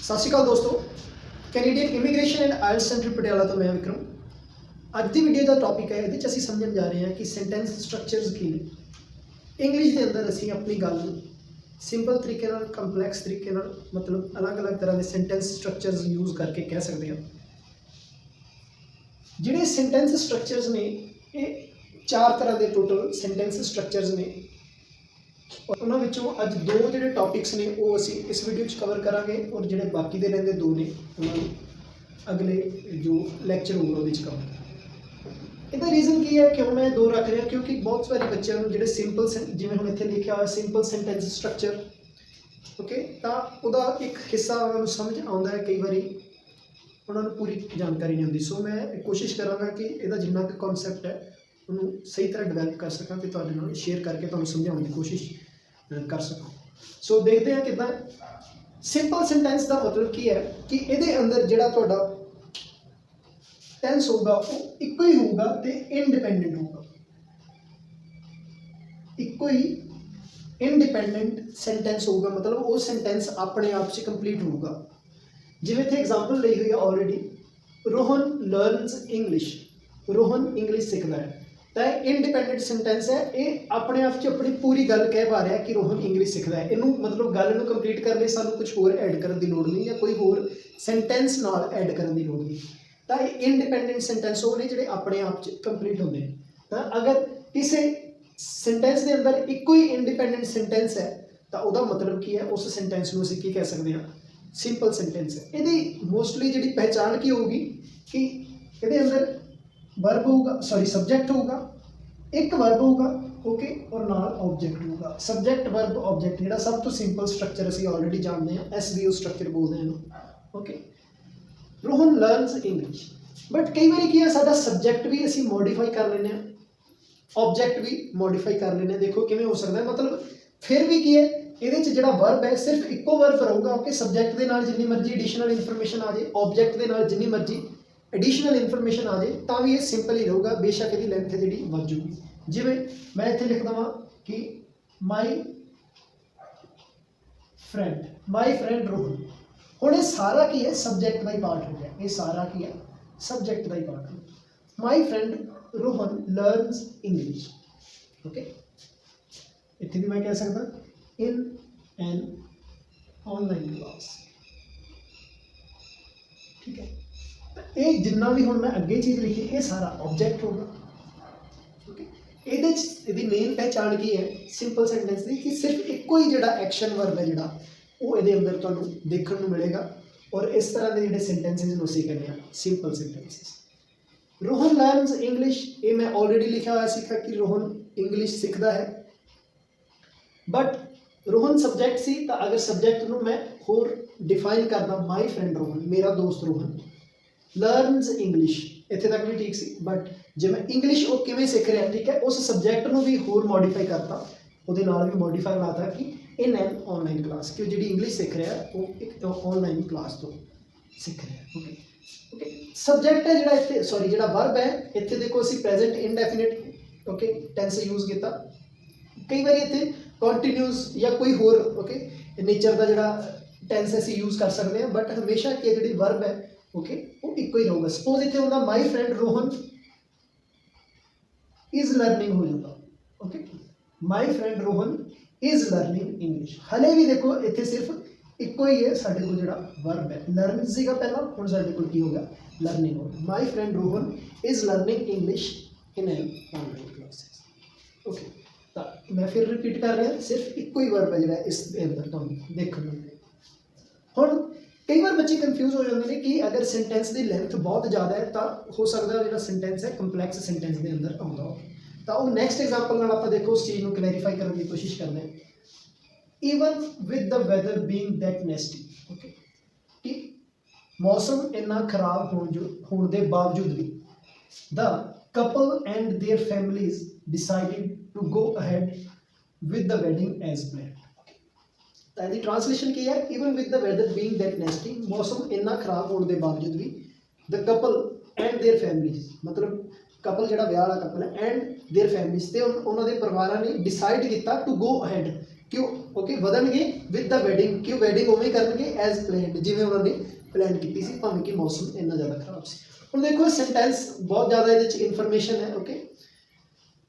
सत श्रीकाल दोस्तों, Canadian immigration and IELTS centre Patiala तो मैं विक्रम। अज की वीडियो का टॉपिक है, ये असीं समझण जा रहे हैं कि सेंटेंस स्ट्रक्चर्स की ने इंग्लिश के अंदर असीं अपनी गल सिंपल तरीके नाल, कंपलैक्स तरीके नाल, मतलब अलग अलग तरह के सेंटेंस स्ट्रक्चर्स यूज़ करके कह सकते हैं। जिहड़े सेंटेंस स्ट्रक्चर्स ने ये 4 तरह के टोटल सेंटेंस स्ट्रक्चर्स ने, उन्होंने विचों अज 2 जिहड़े टॉपिक्स ने वो असीं इस वीडियो कवर करांगे और जिहड़े बाकी दे रहिंदे 2 ने उन्होंने अगले जो लैक्चर होगा वो कवर करांगे। इसका रीज़न की है क्यों मैं 2 रख रहा, क्योंकि बहुत सारे बच्चों को जिहड़े सिंपल जिवें हुण इत्थे लिखिया हुआ सिंपल सेंटेंस स्ट्रक्चर, ओके, तो उहदा एक हिस्सा उन्होंने समझ आउंदा है, कई बारी उन्होंने पूरी जानकारी नहीं होंदी। सो मैं कोशिश करांगा कि इहदा जिन्ना क कॉन्सैप्ट है उन्होंने सही तरह डिवेलप कर सकां ते तुहाडे नाल शेयर करके तुहानूं समझाउण की कोशिश कर सकां। सो देखते हैं कितना सिंपल सेंटेंस का मतलब की है कि इहदे अंदर जिहड़ा तुहाडा टेंस होगा वो इक्को ही होगा तो इंडिपेंडेंट होगा, इक्को ही इंडिपेंडेंट सेंटेंस होगा, मतलब वो सेंटेंस अपने आप से कंप्लीट होगा। जिवें इत्थे एग्जांपल ली हुई है already, Rohan learns English, Rohan English सीखता है, तो इंडिपेंडेंट सेंटेंस है, ये अपने आप च अपनी पूरी गल कह पा रहा है कि रोहन इंग्लिश सीखता है। इनू मतलब गल नूं कंप्लीट करने सानूं कुछ होर ऐड करने की लोड़ नहीं, या कोई होर सेंटेंस नाल ऐड करने की लोड़ नहीं। तो इंडिपेंडेंट सेंटेंस वो ने जिहड़े अपने आप च कंप्लीट होंदे हैं। तो अगर किसी सेंटेंस के अंदर इक्को ही इंडिपेंडेंट सेंटेंस है तो उसका मतलब की है, उस सेंटेंस को असीं की कह सकते हैं, सिंपल सेंटेंस है। यदि मोस्टली जी पहचान की होगी कि ये अंदर वर्ब होगा, सॉरी सब्जेक्ट होगा, एक वर्ब होगा, ओके, और नाल ऑब्जेक्ट होगा। सब्जेक्ट वर्ब ऑब्जेक्ट जो सब तो सिंपल स्ट्रक्चर असीं ऑलरेडी जानते हैं, SVO स्ट्रक्चर बोलते हैं, okay. Rohan learns English, but कई बार की है साडा सब्जेक्ट भी असीं मॉडिफाई कर लेने, ऑब्जेक्ट भी मॉडिफाई कर लेने। देखो किवें हो सकता है, मतलब फिर भी की है ये जिहड़ा वर्ब है सिर्फ इक्को वर्ब रहूगा, ओके। सब्जेक्ट के नाल जिन्नी मर्जी एडिशनल इन्फॉर्मेशन आ जाए, ऑब्जेक्ट के नाल जिन्नी मर्जी एडिशनल इन्फॉर्मेशन आ जाए, तो भी ये सिंपल ही रहूगा, बेशक इसकी लेंथ जी वध जूगी। जिवें मैं इत्थे लिख देवां कि माई फ्रेंड रोहन, हुण ये सारा की है सब्जेक्ट का ही पार्ट हो गया, ये सारा की है सब्जेक्ट का ही पार्ट हो गया। My friend Rohan learns English, okay. इत्थे भी मैं कह सकता इन एन ऑनलाइन क्लास, ठीक है। तो ये जिन्ना भी हुण मैं अगे चीज़ लिखी ये सारा ऑब्जेक्ट होगा, ओके। ये मेन पहचान की है सिंपल सेंटेंस की कि सिर्फ इक्को ही जिहड़ा एक्शन वर्ब है जिहड़ा वो ये अंदर तुहानूं देखण नूं मिलेगा, और इस तरह के जिहड़े सेंटेंसिस नूं असीं कहने simple sentences. Rohan learns English, ये मैं ऑलरेडी लिखा हुआ सीखा कि रोहन इंग्लिश सीखता है, बट रोहन सब्जेक्ट सी, तो अगर सब्जेक्ट नूं मैं होर डिफाइन करदा माई फ्रेंड रोहन, मेरा दोस्त रोहन लर्नस इंग्लिश, इत्थे तक भी ठीक सी। बट जे मैं इंग्लिश वो किवें सीख रहा, ठीक है, उस सब्जेक्ट नूं भी होर मॉडिफाई करता, उहदे नाल भी मॉडिफाई लाता कि इन एन ऑनलाइन क्लास, कि जिहड़ी इंग्लिश सीख रहा है वो एक ऑनलाइन क्लास तो सीख रहा है, ओके। ओके, सब्जेक्ट है जिहड़ा इत्थे, सॉरी जिहड़ा वर्ब है इत्थे देखो असीं present indefinite, okay, tense use किया। कई बार इत्थे कॉन्टीन्यूस या कोई होर, ओके, नेचर का जिहड़ा टेंस असीं यूज़ कर सकते हैं, बट हमेशा कि जिहड़ी वर्ब है, ओके, वो इक्को ही रहूगा। सपोज इत्थे हुंदा my friend Rohan is learning हो जाता, okay, my friend Rohan is learning English. हले भी देखो इत्थे सिर्फ इक्को ही है साडे कोल जिहड़ा वर्ब है, लर्न सीगा पहला, हुण साडे कोल की हो गया लर्निंग हो गया। My friend Rohan is learning English in an online classes, okay. तो मैं फिर रिपीट कर रहा, सिर्फ इक्को ही वर्ब है जिहड़ा इस अंदर तुहानूं देखण नूं मिलेगा। हुण कई बार बच्चे कन्फ्यूज हो जाते हैं कि अगर सेंटेंस की लेंथ बहुत ज़्यादा है तो हो सकता है जो सेंटेंस है कंपलैक्स सेंटेंस के अंदर आता हो, तो वो नैक्सट एग्जाम्पल आप देखो उस चीज़ को क्लैरीफाई करने की कोशिश करते हैं। Even with the weather being that nasty, okay, कि मौसम इन्ना खराब होने के बावजूद भी the couple and their families decided to go ahead with the wedding as planned. तो ट्रांसलेशन की है, even with the weather being that nasty, मौसम इन्ना खराब होने के बावजूद भी the couple and their families, मतलब कपल जिहड़ा विआह वाला कपल है एंड देयर फैमिलीज, ते उन्होंने परिवार ने डिसाइड किया टू गो अहेड, क्यों ओके ਵਧਣਗੇ ਵਿਦ ਦਾ ਵੈਡਿੰਗ ਕਿਉਂ ਵੈਡਿੰਗ ਉਵੇਂ ਕਰਨਗੇ ਐਜ਼ ਪਲਾਨਡ ਜਿਵੇਂ ਉਹਨਾਂ ਨੇ ਪਲਾਨ ਕੀਤੀ ਸੀ ਭਾਵੇਂ ਕਿ ਮੌਸਮ ਇੰਨਾ ਜ਼ਿਆਦਾ ਖਰਾਬ ਸੀ। ਹੁਣ ਦੇਖੋ ਸੈਂਟੈਂਸ ਬਹੁਤ ਜ਼ਿਆਦਾ ਇਹਦੇ 'ਚ ਇਨਫੋਰਮੇਸ਼ਨ ਹੈ ਓਕੇ।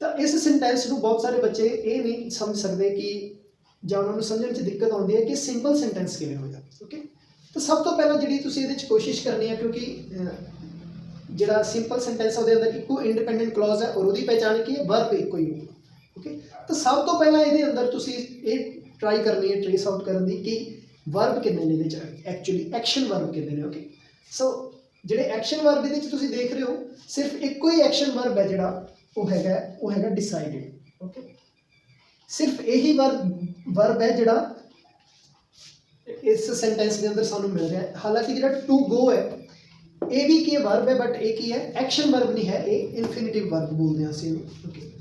ਤਾਂ ਇਸ ਸੈਂਟੈਂਸ ਨੂੰ ਬਹੁਤ ਸਾਰੇ ਬੱਚੇ ਇਹ ਨਹੀਂ ਸਮਝ ਸਕਦੇ ਕਿ ਜਾਂ ਉਹਨਾਂ ਨੂੰ ਸਮਝਣ 'ਚ ਦਿੱਕਤ ਆਉਂਦੀ ਹੈ ਕਿ ਸਿੰਪਲ ਸੈਂਟੈਂਸ ਕਿਵੇਂ ਹੋਇਆ ਓਕੇ। ਤਾਂ ਸਭ ਤੋਂ ਪਹਿਲਾਂ ਜਿਹੜੀ ਤੁਸੀਂ ਇਹਦੇ 'ਚ ਕੋਸ਼ਿਸ਼ ਕਰਨੀ ਹੈ ਕਿਉਂਕਿ ਜਿਹੜਾ ਸਿੰਪਲ ਸੈਂਟੈਂਸ ਉਹਦੇ ਅੰਦਰ ਇੱਕੋ ਇੰਡੀਪੈਂਡੈਂਟ ਕਲੌਜ਼ ਹੈ ਔਰ ਉਹਦੀ ਪਹਿਚਾਣ ਕੀ ਹੈ ਵਰਬ ਇੱਕੋ ਹੀ ਹੋਊਗਾ ਓਕੇ। ਤਾਂ ਸਭ ਤੋਂ ਪਹਿਲਾਂ ਇਹਦੇ ਅੰਦਰ ਤੁਸੀਂ ਇਹ ਟਰਾਈ ਕਰਨੀ ਹੈ ਟ੍ਰੇਸ ਆਊਟ ਕਰਨ ਦੀ ਕਿ ਵਰਬ ਕਿੰਨੇ ਨੇ ਇਹਦੇ 'ਚ ਐਕਚੁਅਲੀ ਐਕਸ਼ਨ ਵਰਬ ਕਿੰਨੇ ਨੇ ਓਕੇ। ਸੋ ਜਿਹੜੇ ਐਕਸ਼ਨ ਵਰਬ ਇਹਦੇ 'ਚ ਤੁਸੀਂ ਦੇਖ ਰਹੇ ਹੋ ਸਿਰਫ ਇੱਕੋ ਹੀ ਐਕਸ਼ਨ ਵਰਬ ਹੈ ਜਿਹੜਾ ਉਹ ਹੈਗਾ ਡਿਸਾਈਡਡ ਓਕੇ। ਸਿਰਫ ਇਹੀ ਵਰਬ ਹੈ ਜਿਹੜਾ ਇਸ ਸੈਂਟੈਂਸ ਦੇ ਅੰਦਰ ਸਾਨੂੰ ਮਿਲ ਰਿਹਾ ਹੈ। ਹਾਲਾਂਕਿ ਜਿਹੜਾ ਟੂ ਗੋ ਹੈ ਇਹ ਵੀ ਕੀ ਵਰਬ ਹੈ ਬਟ ਇਹ ਕੀ ਹੈ ਐਕਸ਼ਨ ਵਰਬ ਨਹੀਂ ਹੈ, ਇਹ ਇਨਫਿਨਿਟਿਵ ਵਰਬ ਬੋਲਦੇ ਹਾਂ ਅਸੀਂ ਇਹਨੂੰ ਓਕੇ।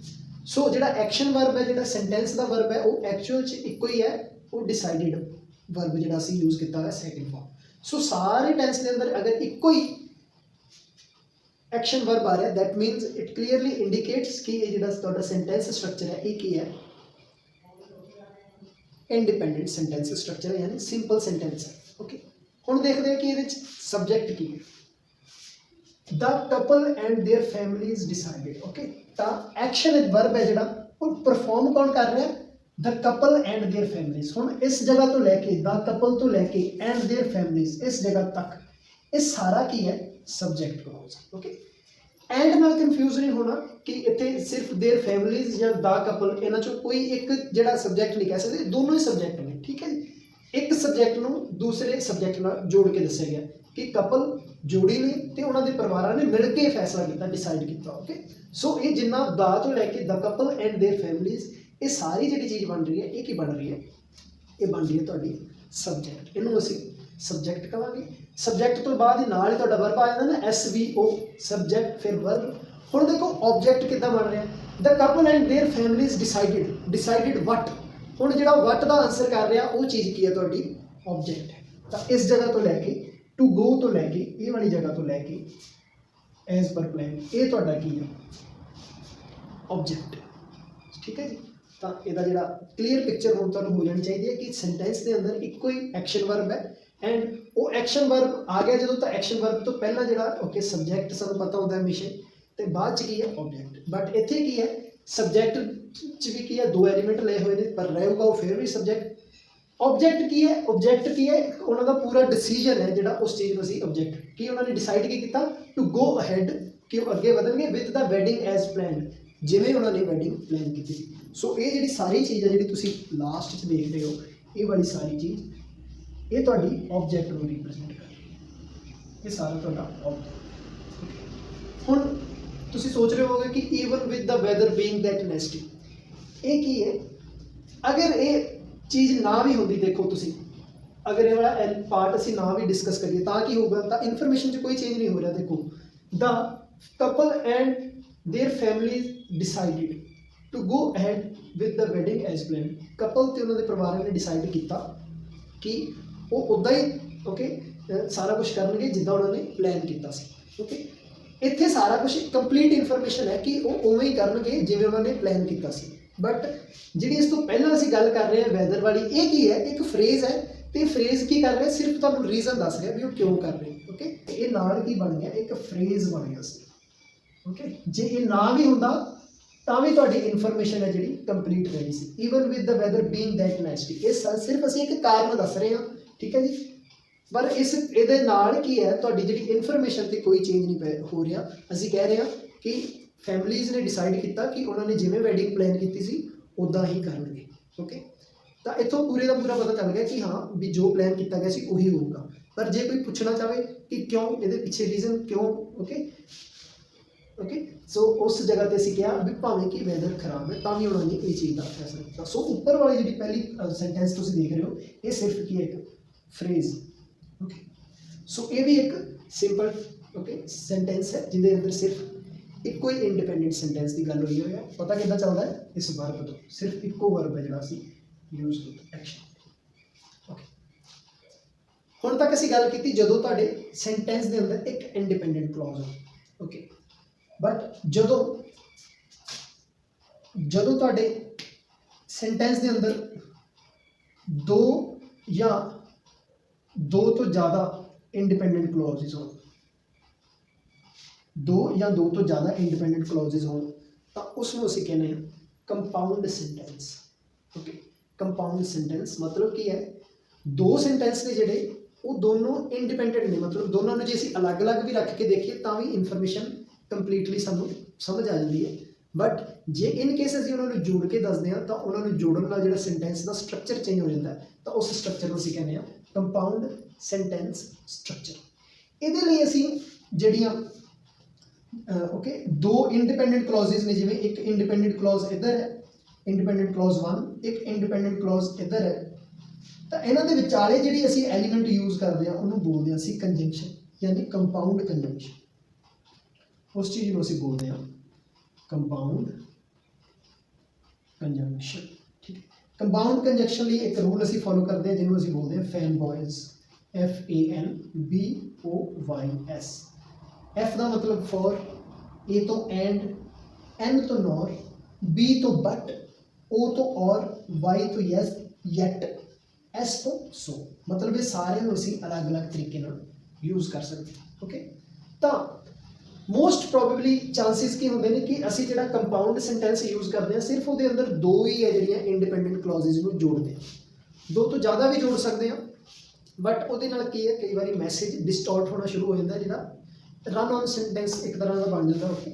ਸੋ ਜਿਹੜਾ ਐਕਸ਼ਨ ਵਰਬ ਹੈ ਜਿਹੜਾ ਸੈਂਟੈਂਸ ਦਾ ਵਰਬ ਹੈ ਉਹ ਐਕਚੁਅਲ 'ਚ ਇੱਕੋ ਹੀ ਹੈ, ਉਹ ਡਿਸਾਈਡਡ ਵਰਬ ਜਿਹੜਾ ਅਸੀਂ ਯੂਜ਼ ਕੀਤਾ ਹੋਇਆ ਸੈਕਿੰਡ ਫਾਰਮ। ਸੋ ਸਾਰੇ ਟੈਂਸ ਦੇ ਅੰਦਰ ਅਗਰ ਇੱਕੋ ਹੀ ਐਕਸ਼ਨ ਵਰਬ ਆ ਰਿਹਾ ਦੈਟ ਮੀਨਸ ਇਟ ਕਲੀਅਰਲੀ ਇੰਡੀਕੇਟਸ ਕਿ ਇਹ ਜਿਹੜਾ ਤੁਹਾਡਾ ਸੈਂਟੈਂਸ ਸਟਰਕਚਰ ਹੈ ਇਹ ਕੀ ਹੈ ਇੰਡੀਪੈਂਡੈਂਟ ਸੈਂਟੈਂਸ ਸਟਰਕਚਰ ਹੈ ਯਾਨੀ ਸਿੰਪਲ ਸੈਂਟੈਂਸ ਹੈ ਓਕੇ। ਹੁਣ ਦੇਖਦੇ ਹਾਂ ਕਿ ਇਹਦੇ ਵਿੱਚ ਸਬਜੈਕਟ ਕੀ ਹੈ। The couple and their families decided okay। ਤਾਂ ਐਕਸ਼ਨ ਵਰਬ ਹੈ ਜਿਹੜਾ ਉਹ ਪਰਫਾਰਮ ਕੌਣ ਕਰ ਰਿਹਾ the couple and their families। ਹੁਣ ਇਸ ਜਗ੍ਹਾ ਤੋਂ ਲੈ ਕੇ the couple ਤੋਂ ਲੈ ਕੇ and their families ਇਸ ਜਗ੍ਹਾ ਤੱਕ ਇਹ ਸਾਰਾ ਕੀ ਹੈ ਸਬਜੈਕਟ ਕਲੌਜ਼ ਓਕੇ। ਐਂਡ ਨਾਲ ਕਨਫਿਊਜ਼ ਨਹੀਂ ਹੋਣਾ ਕਿ ਇੱਥੇ ਸਿਰਫ देयर families ਜਾਂ the couple ਇਹਨਾਂ ਚੋਂ ਕੋਈ ਇੱਕ ਜਿਹੜਾ ਸਬਜੈਕਟ ਨਹੀਂ ਕਹਿ ਸਕਦੇ, ਦੋਨੋਂ ਹੀ ਸਬਜੈਕਟ ਨੇ ਠੀਕ ਹੈ ਜੀ। ਇੱਕ ਸਬਜੈਕਟ ਨੂੰ ਦੂਸਰੇ ਸਬਜੈਕਟ ਨਾਲ ਜੋੜ ਕੇ ਦੱਸਿਆ ਗਿਆ ਕਿ ਕਪਲ ਜੋੜੀ ਨੇ ਤੇ ਉਹਨਾਂ ਦੇ ਪਰਿਵਾਰਾਂ ਨੇ ਮਿਲ ਕੇ ਫੈਸਲਾ ਕੀਤਾ ਡਿਸਾਈਡ ਕੀਤਾ ਓਕੇ। ਸੋ ਇਹ ਜਿੰਨਾ ਦਾ ਤੋਂ ਲੈ ਕੇ ਦ ਕਪਲ ਐਂਡ देयर ਫੈਮਲੀਜ਼ ਇਹ ਸਾਰੀ ਜਿਹੜੀ ਚੀਜ਼ ਬਣ ਰਹੀ ਹੈ ਇਹ ਕੀ ਬਣ ਰਹੀ ਹੈ ਇਹ ਬਣ ਰਹੀ ਹੈ ਤੁਹਾਡੀ ਸਬਜੈਕਟ। ਇਹਨੂੰ ਅਸੀਂ ਸਬਜੈਕਟ ਕਹਾਂਗੇ। ਸਬਜੈਕਟ ਤੋਂ ਬਾਅਦ ਹੀ ਨਾਲ ਹੀ ਤੁਹਾਡਾ ਵਰਬ ਆ ਜਾਂਦਾ ਨਾ SVO ਸਬਜੈਕਟ ਫਿਰ ਵਰਬ। ਹੁਣ ਦੇਖੋ ਆਬਜੈਕਟ ਕਿੱਦਾਂ ਬਣ ਰਿਹਾ the couple and their families decided what. ਹੁਣ ਜਿਹੜਾ ਵਟ ਦਾ ਆਨਸਰ ਕਰ ਰਿਹਾ ਉਹ ਚੀਜ਼ ਕੀ ਹੈ ਤੁਹਾਡੀ ਆਬਜੈਕਟ ਹੈ। ਤਾਂ ਇਸ ਜਗ੍ਹਾ ਤੋਂ ਲੈ ਕੇ ਟੂ ਗੋ ਤੋਂ ਲੈ ਕੇ ਇਹ ਵਾਲੀ ਜਗ੍ਹਾ ਤੋਂ ਲੈ ਕੇ ਐਜ਼ ਪਰ ਪਲਾਨ ਇਹ ਤੁਹਾਡਾ ਕੀ ਹੈ ਆਬਜੈਕਟ ਠੀਕ ਹੈ ਜੀ। ਤਾਂ ਇਹਦਾ ਜਿਹੜਾ ਕਲੀਅਰ ਪਿਕਚਰ ਹੁਣ ਤੁਹਾਨੂੰ ਹੋ ਜਾਣੀ ਚਾਹੀਦੀ ਹੈ ਕਿ ਸੈਂਟੈਂਸ ਦੇ ਅੰਦਰ ਇੱਕੋ ਹੀ ਐਕਸ਼ਨ ਵਰਬ ਹੈ ਐਂਡ ਉਹ ਐਕਸ਼ਨ ਵਰਬ ਆ ਗਿਆ ਜਦੋਂ ਤਾਂ ਐਕਸ਼ਨ ਵਰਬ ਤੋਂ ਪਹਿਲਾਂ ਜਿਹੜਾ ਓਕੇ ਸਬਜੈਕਟ ਸਾਨੂੰ ਪਤਾ ਹੁੰਦਾ ਹਮੇਸ਼ਾ ਤੇ ਬਾਅਦ ਚ ਕੀ ਹੈ ਆਬਜੈਕਟ। ਬਟ ਇੱਥੇ ਕੀ ਹੈ ਸਬਜੈਕਟ ਚ ਵੀ ਕੀ ਹੈ ਦੋ ਐਲੀਮੈਂਟ ਲਏ ਹੋਏ ਨੇ ਪਰ ਰਹੇਗਾ ਉਹ ਫਿਰ ਵੀ ਸਬਜੈਕਟ। ਆਬਜੈਕਟ ਕੀ ਹੈ ਉਹਨਾਂ ਦਾ ਪੂਰਾ ਡਿਸੀਜਨ ਹੈ ਜਿਹੜਾ ਉਸ ਚੀਜ਼ ਨੂੰ ਅਸੀਂ ਆਬਜੈਕਟ ਕੀ ਉਹਨਾਂ ਨੇ ਡਿਸਾਈਡ ਕੀ ਕੀਤਾ ਟੂ ਗੋ ਅਹੈਡ ਕਿ ਉਹ ਅੱਗੇ ਵਧਣਗੇ with the wedding as planned ਜਿਵੇਂ ਉਹਨਾਂ ਨੇ ਵੈਡਿੰਗ ਪਲਾਨ ਕੀਤੀ ਸੀ। ਸੋ ਇਹ ਜਿਹੜੀ ਸਾਰੀ ਚੀਜ਼ ਹੈ ਜਿਹੜੀ ਤੁਸੀਂ ਲਾਸਟ 'ਚ ਦੇਖ ਰਹੇ ਹੋ ਇਹ ਵਾਲੀ ਸਾਰੀ ਚੀਜ਼ ਇਹ ਤੁਹਾਡੀ ਆਬਜੈਕਟ ਨੂੰ ਰਿਪਰੈਜ਼ੈਂਟ ਕਰ ਰਹੀ ਹੈ। ਇਹ ਸਾਰਾ ਤੁਹਾਡਾ ਆਬਜੈਕਟ। ਹੁਣ ਤੁਸੀਂ ਸੋਚ ਰਹੇ ਹੋਵੋਗੇ ਕਿ even with the weather being that nasty ਇਹ ਕੀ ਹੈ। ਅਗਰ ਇਹ ਚੀਜ਼ ਨਾ ਵੀ ਹੁੰਦੀ ਦੇਖੋ ਤੁਸੀਂ ਅਗਰ ਇਹ ਵਾਲਾ ਪਾਰਟ ਅਸੀਂ ਨਾ ਵੀ ਡਿਸਕਸ ਕਰੀਏ ਤਾਂ ਕੀ ਹੋਊਗਾ ਤਾਂ ਇਨਫੋਰਮੇਸ਼ਨ 'ਚ ਕੋਈ ਚੇਂਜ ਨਹੀਂ ਹੋ ਰਿਹਾ। ਦੇਖੋ the couple and their families decided to go ahead with the wedding as plan. Couple ਤੇ ਉਹਨਾਂ ਦੇ ਪਰਿਵਾਰਾਂ ਨੇ ਡਿਸਾਈਡ ਕੀਤਾ ਕਿ ਉਹ ਉੱਦਾਂ ਹੀ ਓਕੇ ਸਾਰਾ ਕੁਝ ਕਰਨਗੇ ਜਿੱਦਾਂ ਉਹਨਾਂ ਨੇ ਪਲਾਨ ਕੀਤਾ ਸੀ ਓਕੇ। ਇੱਥੇ ਸਾਰਾ ਕੁਝ ਕੰਪਲੀਟ ਇਨਫੋਰਮੇਸ਼ਨ ਹੈ ਕਿ ਉਹ ਉਵੇਂ ਹੀ ਕਰਨਗੇ ਜਿਵੇਂ ਉਹਨਾਂ ਨੇ ਪਲਾਨ ਕੀਤਾ ਸੀ। ਬਟ ਜਿਹੜੀ ਇਸ ਤੋਂ ਪਹਿਲਾਂ ਅਸੀਂ ਗੱਲ ਕਰ ਰਹੇ ਹਾਂ ਵੈਦਰ ਵਾਲੀ ਇਹ ਕੀ ਹੈ ਇੱਕ ਫਰੇਜ਼ ਹੈ ਤੇ ਫਰੇਜ਼ ਕੀ ਕਰ ਰਿਹਾ ਸਿਰਫ ਤੁਹਾਨੂੰ ਰੀਜ਼ਨ ਦੱਸ ਰਿਹਾ ਵੀ ਉਹ ਕਿਉਂ ਕਰ ਰਹੇ ਓਕੇ। ਇਹ ਨਾਲ ਕੀ ਬਣ ਗਿਆ ਇੱਕ ਫਰੇਜ਼ ਬਣ ਗਿਆ ਸੀ ਓਕੇ। ਜੇ ਇਹ ਨਾ ਵੀ ਹੁੰਦਾ ਤਾਂ ਵੀ ਤੁਹਾਡੀ ਇਨਫੋਰਮੇਸ਼ਨ ਹੈ ਜਿਹੜੀ ਕੰਪਲੀਟ ਰਹੀ ਸੀ even with the weather being that nasty. ਇਹ ਸਿਰਫ ਅਸੀਂ ਇੱਕ ਕਾਰਨ ਦੱਸ ਰਹੇ ਹਾਂ ਠੀਕ ਹੈ ਜੀ। ਪਰ ਇਹਦੇ ਨਾਲ ਕੀ ਹੈ ਤੁਹਾਡੀ ਜਿਹੜੀ ਇਨਫੋਰਮੇਸ਼ਨ ਤੇ ਕੋਈ ਚੇਂਜ ਨਹੀਂ ਹੋ ਰਿਹਾ। ਅਸੀਂ ਕਹਿ ਰਹੇ ਹਾਂ ਕਿ ਫੈਮਲੀਜ਼ ਨੇ ਡਿਸਾਈਡ ਕੀਤਾ ਕਿ ਉਹਨਾਂ ਨੇ ਜਿਵੇਂ ਵੈਡਿੰਗ ਪਲਾਨ ਕੀਤੀ ਸੀ ਉੱਦਾਂ ਹੀ ਕਰਨਗੇ ਓਕੇ। ਤਾਂ ਇੱਥੋਂ ਪੂਰੇ ਦਾ ਪੂਰਾ ਪਤਾ ਚੱਲ ਗਿਆ ਕਿ ਹਾਂ ਵੀ ਜੋ ਪਲਾਨ ਕੀਤਾ ਗਿਆ ਸੀ ਉਹੀ ਹੋਊਗਾ। ਪਰ ਜੇ ਕੋਈ ਪੁੱਛਣਾ ਚਾਹਵੇ ਕਿ ਕਿਉਂ ਇਹਦੇ ਪਿੱਛੇ ਰੀਜ਼ਨ ਕਿਉਂ ਓਕੇ ਸੋ ਉਸ ਜਗ੍ਹਾ ਤੇ ਅਸੀਂ ਕਿਹਾ ਵੀ ਭਾਵੇਂ ਕਿ ਵੈਦਰ ਖਰਾਬ ਹੈ ਤਾਂ ਵੀ ਉਹਨਾਂ ਨੇ ਇਹ ਚੀਜ਼ ਦਾ ਫੈਸਲਾ ਕੀਤਾ। ਸੋ ਉੱਪਰ ਵਾਲੀ ਜਿਹੜੀ ਪਹਿਲੀ ਸੈਂਟੈਂਸ ਤੁਸੀਂ ਦੇਖ ਰਹੇ ਹੋ ਇਹ ਸਿਰਫ ਕੀ ਹੈ ਇੱਕ ਫਰੇਜ਼ ਓਕੇ। ਸੋ ਇਹ ਵੀ ਇੱਕ ਸਿੰਪਲ ਓਕੇ ਸੈਂਟੈਂਸ ਹੈ ਜਿਹਦੇ ਅੰਦਰ ਸਿਰਫ ਇੱਕੋ ਹੀ ਇੰਡੀਪੈਂਡੈਂਟ ਸੈਂਟੈਂਸ ਦੀ ਗੱਲ ਹੋਈ ਹੋਈ ਹੈ। ਪਤਾ ਕਿੱਦਾਂ ਚੱਲਦਾ ਹੈ ਇਸ ਵਰਬ ਤੋਂ ਸਿਰਫ ਇੱਕੋ ਵਰਬ ਹੈ ਜਿਹੜਾ ਅਸੀਂ ਯੂਜ਼ ਕੀਤਾ ਐਕਸ਼ਨ ਓਕੇ। ਹੁਣ ਤੱਕ ਅਸੀਂ ਗੱਲ ਕੀਤੀ ਜਦੋਂ ਤੁਹਾਡੇ ਸੈਂਟੈਂਸ ਦੇ ਅੰਦਰ ਇੱਕ ਇੰਡੀਪੈਂਡੈਂਟ ਕਲੌਜ਼ ਹੋ ਓਕੇ। ਬਟ ਜਦੋਂ ਤੁਹਾਡੇ ਸੈਂਟੈਂਸ ਦੇ ਅੰਦਰ दो या दो तो ज़्यादा इंडिपेंडेंट क्लॉजेज हो, दो या दो तो ज़्यादा इंडिपेंडेंट क्लॉजेज हो तो उसमें ਅਸੀਂ कहने हैं compound sentence. Okay, compound sentence मतलब की है दो सेंटेंस ने ਜਿਹੜੇ ਉਹ ਦੋਨੋਂ ਇੰਡੀਪੈਂਡੈਂਟ ਨੇ, ਮਤਲਬ ਦੋਨਾਂ ਨੂੰ ਜੇ ਅਸੀਂ ਅਲੱਗ-ਅਲੱਗ ਵੀ ਰੱਖ ਕੇ ਦੇਖੀਏ ਤਾਂ ਵੀ ਇਨਫੋਰਮੇਸ਼ਨ ਕੰਪਲੀਟਲੀ ਸਾਨੂੰ ਸਮਝ ਆ ਜਾਂਦੀ ਹੈ। ਬਟ ਜੇ ਇਨ ਕੇਸ ਅਸੀਂ ਉਹਨਾਂ ਨੂੰ ਜੋੜ ਕੇ ਦੱਸਦੇ ਹਾਂ ਤਾਂ ਉਹਨਾਂ ਨੂੰ ਜੋੜਨ ਨਾਲ ਜਿਹੜਾ ਸੈਂਟੈਂਸ ਦਾ ਸਟਰਕਚਰ ਚੇਂਜ ਹੋ ਜਾਂਦਾ ਹੈ, ਤਾਂ ਉਸ ਸਟਰਕਚਰ ਨੂੰ ਅਸੀਂ ਕਹਿੰਦੇ ਹਾਂ ਕੰਪਾਊਂਡ ਸੈਂਟੈਂਸ ਸਟਰਕਚਰ। ਇਹਦੇ ਲਈ ਅਸੀਂ ਜਿਹੜੀਆਂ ओके दो इंडिपेंडेंट क्लॉजेज ने, जिवें एक इंडिपेंडेंट क्लॉज इधर है, इंडिपेंडेंट क्लॉज 1, एक इंडिपेंडेंट क्लॉज इधर है, तो इन्हां दे विचाले जिहड़ी असीं एलीमेंट यूज़ करते हैं उन्होंने बोलते हैं असीं कंजंक्शन, यानी कंपाउंड कंजंक्शन। उस चीज़ को असीं बोलते हैं कंपाउंड कंजंक्शन। ठीक है, कंपाउंड कंजंक्शन लिए एक रूल असीं फॉलो करते हैं जिन्होंने असीं बोलते हैं फैन बॉयज़, FANBOYS। एफ का मतलब फॉर, ए तो एंड, एन तो नॉर, बी तो बट, ओ तो और, वाई तो यस येट, एस तो सो। मतलब ये सारे असीं अलग अलग तरीके यूज़ कर सकते हैं। ओके, तो मोस्ट प्रोबेबली चांसिस की होंगे ने कि असीं जिहड़ा कंपाउंड सेंटेंस यूज़ करते हैं सिर्फ उहदे अंदर दो ही है जिहड़ियां इंडिपेंडेंट क्लॉजेज नूं जोड़दे हैं। दो तो ज़्यादा भी जोड़ सकते हैं बट उहदे नाल की है कई बार मैसेज डिस्टॉर्ट होना शुरू हो जाता है, जिहड़ा रन ऑन सेंटेंस एक तरह का बन जाता है। ओके,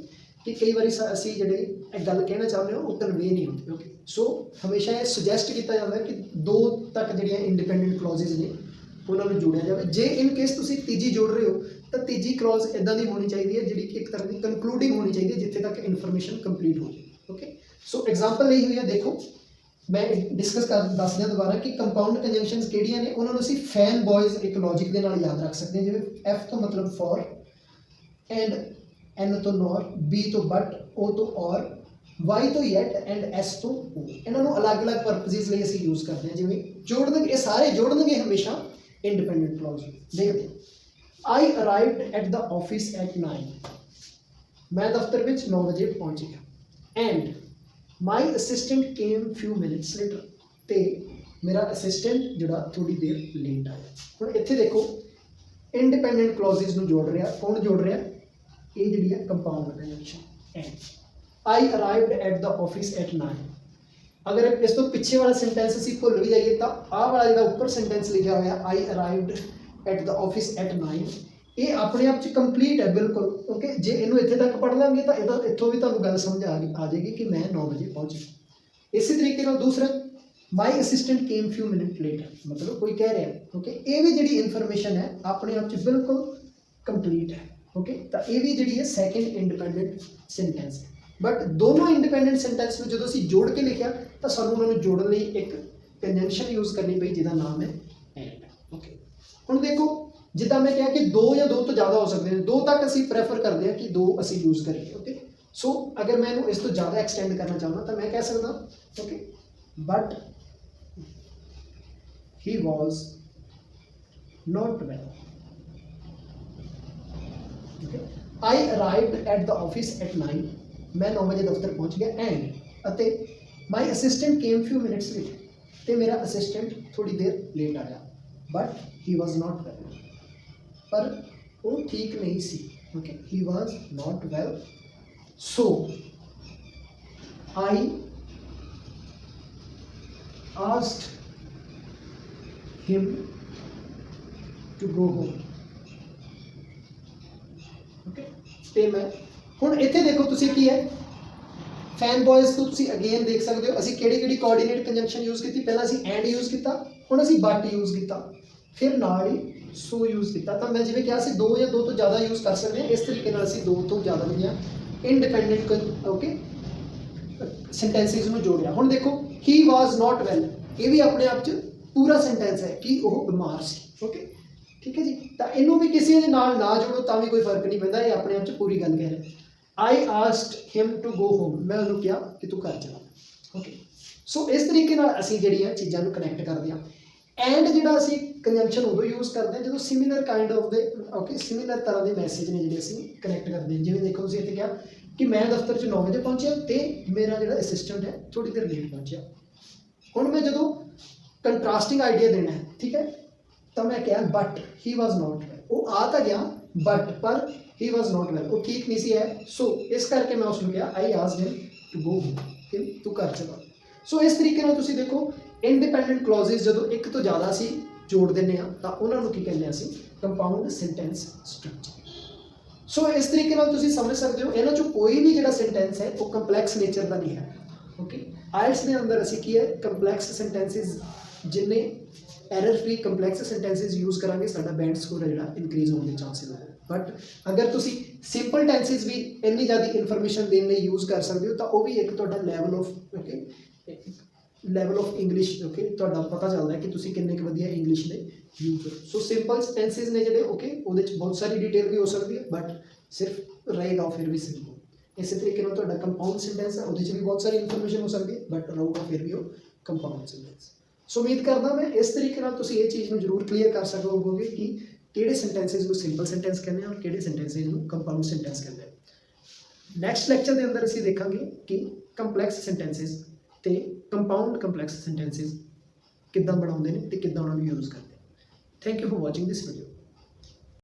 कि कई बार असी जिहड़े गल कहना चाहते हो वो कन्वे नहीं होती। ओके, सो हमेशा ये सुजैसट किया जाता है कि दो तक जिहड़ियां इंडिपेंडेंट क्लॉजेज ने उन्होंने जोड़िया जाए। जे इन केस तुसीं तीजी जोड़ रहे हो तो तीजी क्लॉज इदां दी होनी चाहिए है जिहड़ी कि एक तरह की कंक्लूडिंग होनी चाहिए जिथे तक इन्फॉर्मेशन कंप्लीट हो जाए। ओके, सो एग्जाम्पल ली हुई है, देखो मैं डिस्कस कर दस दिया दोबारा कि कंपाउंड कंजंक्शनस किहड़ियां ने, उन्होंने असीं फैन बॉयज़ एक लॉजिक के नाल याद रख सकते हैं। जिवें एफ तो मतलब फॉर, एंड एन तो नॉर, बी तो बट, ओ तो और, वाई तो येट एंड एस तो ओ। इन्होंने अलग अलग परपजेज लिए असीं यूज़ करते हैं। जिवें जोड़न, ये सारे जोड़नगे हमेशा इंडिपेंडेंट क्लॉज। देखते हैं, आई arrived at the office at 9, मैं दफ्तर में 9 बजे पहुँच गया। And my assistant came few minutes later, तो मेरा असिस्टेंट जोड़ा थोड़ी देर लेट आया। हुण इत्थे देखो इंडिपेंडेंट क्लॉजेज नूं जोड़ रहा, कौन जोड़ रहा, ये जी है compound conjunction. And I arrived at the office at 9, अगर इस तो पिछे वाला सेंटेंस असीं भुल भी जाइए तो आह वाला जो उपर सेंटेंस लिखा हुआ आई arrived at the office at 9 ये अपने आप च कंप्लीट है बिल्कुल। ओके, जे इनू इत्थे तक पढ़ लेंगे तो इत्थों भी तुहानूं गल समझ आ जाएगी कि मैं 9 बजे पहुँच गया। इसी तरीके नाल दूसरा my assistant came few minute late, मतलब कोई कह रहा है। ओके, ये भी जी इन्फॉर्मेशन है अपने आप च बिल्कुल कंप्लीट है। ओके, तो ये भी जी है सैकेंड इंडिपेंडेंट सेंटेंस है। बट दोनों इंडिपेंडेंट सेंटेंस में जो असीं जोड़ के लिखा तो सानूं उन्हां नूं जोड़न लई एक कंजंक्शन यूज़ करनी पई जिहदा नाम है एंड। ओके, हुण देखो जिद्दां मैं कहा कि दो या दो तो ज़्यादा हो सकते हैं, दो तक असीं प्रेफर करते हैं कि दो असीं यूज़ करिए। ओके, सो अगर मैं इनू इस तो ज़्यादा एक्सटेंड करना चाहता तो मैं कह सकता okay but he was not well. I arrived at the office at 9, मैं 9 बजे दफ्तर पहुँच गया। एंड अते my assistant came few minutes late, तो मेरा असिस्टेंट थोड़ी देर लेट आया। But he was not well, पर वो ठीक नहीं सी। Okay, he was not well, so I asked him to go home. तो मैं हुण इत्थे देखो तुसीं की है फैन बॉयज़ तो तुसीं अगेन देख सकते हो असीं किहड़ी कोआर्डीनेट कंजंक्शन यूज़ की, पहला असीं एंड यूज़ किया, हुण असीं बट यूज़ किया, फिर नाल ही सो यूज़ किया। तो मैं जिवें कहा सी दो या दो तो ज़्यादा यूज़ कर सकते हैं, इस तरीके नाल असीं दो तो ज़्यादा जिहड़ियां इंडिपेंडेंट ओके सेंटेंसिस नूं जोड़िया। हुण देखो ही वॉज नॉट वेल, ये भी अपने आप च पूरा सेंटेंस है कि वह बीमार सी। ओके, ठीक है जी, तो इनू भी किसी के नाल ना जोड़ो तो भी कोई फर्क नहीं पैंदा, ये अपने आप च पूरी गल कह रहे। I asked him to go home, मैं उन्होंने कहा कि तू घर चला। ओके, सो इस तरीके नाल असीं जिहड़ियां चीज़ां नूं कनैक्ट करते हैं। एंड जिहड़ा असीं कंजंक्शन उदों यूज़ करते हैं जो similar kind of they okay similar तरह के मैसेज ने जिहड़े असीं कनैक्ट करते हैं। जिवें देखो तुसीं इत्थे कहा कि मैं दफ्तर 9 बजे पहुँचा तो मेरा जिहड़ा असिस्टेंट है थोड़ी देर लेट पहुँचा। हुण मैं जदों ਕੰਟਰਾਸਟਿੰਗ ਆਈਡੀਆ ਦੇਣਾ ਹੈ, ਠੀਕ ਹੈ। ਤਾਂ ਮੈਂ ਕਿਹਾ but he was note well, ਉਹ ਆ ਤਾਂ ਗਿਆ ਬਟ ਪਰ ਹੀ ਵਾਜ਼ ਨੋਟ ਵੈਲ, ਉਹ ਠੀਕ ਨਹੀਂ ਸੀ ਹੈ। ਸੋ ਇਸ ਕਰਕੇ ਮੈਂ ਉਸ ਨੂੰ ਕਿਹਾ I asked him to go home, ਕਿ ਤੂੰ ਘਰ ਚਲਾ। ਸੋ ਇਸ ਤਰੀਕੇ ਨਾਲ ਤੁਸੀਂ ਦੇਖੋ ਇੰਡੀਪੈਂਡੈਂਟ ਕਲੌਜ਼ਸ ਜਦੋਂ ਇੱਕ ਤੋਂ ਜ਼ਿਆਦਾ ਅਸੀਂ ਜੋੜ ਦਿੰਦੇ ਹਾਂ ਤਾਂ ਉਹਨਾਂ ਨੂੰ ਕੀ ਕਹਿੰਦੇ ਹਾਂ ਅਸੀਂ, ਕੰਪਾਊਂਡ ਸੈਂਟੈਂਸ ਸਟਰਕਚਰ। ਸੋ ਇਸ ਤਰੀਕੇ ਨਾਲ ਤੁਸੀਂ ਸਮਝ ਸਕਦੇ ਹੋ ਇਹਨਾਂ 'ਚੋਂ ਕੋਈ ਵੀ ਜਿਹੜਾ ਸੈਂਟੈਂਸ ਹੈ ਉਹ ਕੰਪਲੈਕਸ ਨੇਚਰ ਦਾ ਨਹੀਂ ਹੈ। ਓਕੇ, ਆਇਲਟਸ ਦੇ ਅੰਦਰ ਅਸੀਂ ਕੀ ਹੈ, ਕੰਪਲੈਕਸ ਸੈਂਟੈਂਸਿਸ, ਜਿੰਨੇ ਐਰਰ ਫ੍ਰੀ ਕੰਪਲੈਕਸ ਸੈਂਟੈਂਸਿਸ ਯੂਜ਼ ਕਰਾਂਗੇ ਸਾਡਾ ਬੈਂਡ ਸਕੋਰ ਹੈ ਜਿਹੜਾ ਇਨਕਰੀਜ਼ ਹੋਣ ਦੇ ਚਾਂਸਿਸ ਹੈ। ਬਟ ਅਗਰ ਤੁਸੀਂ ਸਿੰਪਲ ਟੈਂਸਿਸ ਵੀ ਇੰਨੀ ਜ਼ਿਆਦਾ ਇਨਫੋਰਮੇਸ਼ਨ ਦੇਣ ਲਈ ਯੂਜ਼ ਕਰ ਸਕਦੇ ਹੋ ਤਾਂ ਉਹ ਵੀ ਇੱਕ ਤੁਹਾਡਾ level of level of English ਤੁਹਾਡਾ ਪਤਾ ਚੱਲਦਾ ਹੈ ਕਿ ਤੁਸੀਂ ਕਿੰਨੇ ਕੁ ਵਧੀਆ ਇੰਗਲਿਸ਼ ਦੇ ਯੂਜ਼ ਕਰੋ। ਸੋ ਸਿੰਪਲ ਟੈਂਸਿਸ ਨੇ ਜਿਹੜੇ ਉਹਦੇ 'ਚ ਬਹੁਤ ਸਾਰੀ ਡਿਟੇਲ ਵੀ ਹੋ ਸਕਦੀ ਹੈ ਬਟ ਸਿਰਫ ਰਹੇਗਾ ਫਿਰ ਵੀ ਸਿੰਪਲ। ਇਸੇ ਤਰੀਕੇ ਨਾਲ ਤੁਹਾਡਾ ਕੰਪਾਊਂਡ ਸੈਂਟੈਂਸ ਹੈ, ਉਹਦੇ 'ਚ ਵੀ ਬਹੁਤ ਸਾਰੀ ਇਨਫੋਰਮੇਸ਼ਨ ਹੋ ਸਕਦੀ ਹੈ ਬਟ ਰਹੂਗਾ ਫਿਰ ਵੀ ਉਹ ਕੰਪਾਊਂਡ ਸੈਂਟੈਂਸ। ਸੋ ਉਮੀਦ ਕਰਦਾ ਮੈਂ ਇਸ ਤਰੀਕੇ ਨਾਲ ਤੁਸੀਂ ਇਹ ਚੀਜ਼ ਨੂੰ ਜ਼ਰੂਰ ਕਲੀਅਰ ਕਰ ਸਕੋਗੇ ਕਿ ਕਿਹੜੇ ਸੈਂਟੈਂਸਿਸ ਨੂੰ ਸਿੰਪਲ ਸੈਂਟੈਂਸ ਕਹਿੰਦੇ ਆ ਔਰ ਕਿਹੜੇ ਸੈਂਟੈਂਸਿਸ ਨੂੰ ਕੰਪਾਊਂਡ ਸੈਂਟੈਂਸ ਕਹਿੰਦੇ ਆ। ਨੈਕਸਟ ਲੈਕਚਰ ਦੇ ਅੰਦਰ ਅਸੀਂ ਦੇਖਾਂਗੇ ਕਿ ਕੰਪਲੈਕਸ ਸੈਂਟੈਂਸਿਸ ਤੇ ਕੰਪਾਊਂਡ ਕੰਪਲੈਕਸ ਸੈਂਟੈਂਸਿਸ ਕਿੱਦਾਂ ਬਣਾਉਂਦੇ ਨੇ ਤੇ ਕਿੱਦਾਂ ਉਹਨਾਂ ਨੂੰ ਯੂਜ਼ ਕਰਦੇ। Thank you for watching this video.